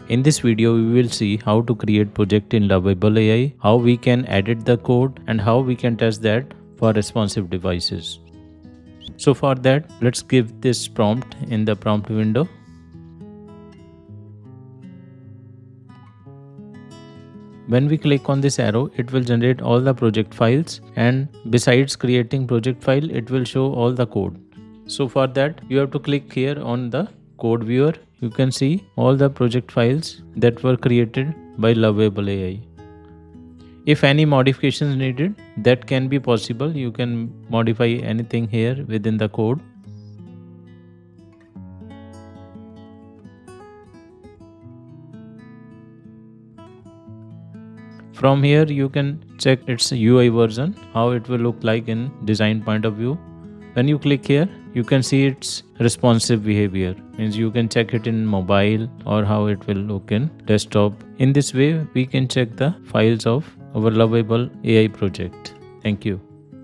In this video, we will see how to create project in Lovable AI, how we can edit the code, and how we can test that for responsive devices. So for that, let's give this prompt in the prompt window. When we click on this arrow, it will generate all the project files, and besides creating project file, it will show all the code. So for that, you have to click here on the code viewer. You can see all the project files that were created by Lovable AI. If any modifications needed, that can be possible. You can modify anything here within the code. From here, you can check its UI version, how it will look like in design point of view. When you click here, you can see its responsive behavior. Means you can check it in mobile or how it will look in desktop. In this way, we can check the files of our Lovable AI project. Thank you.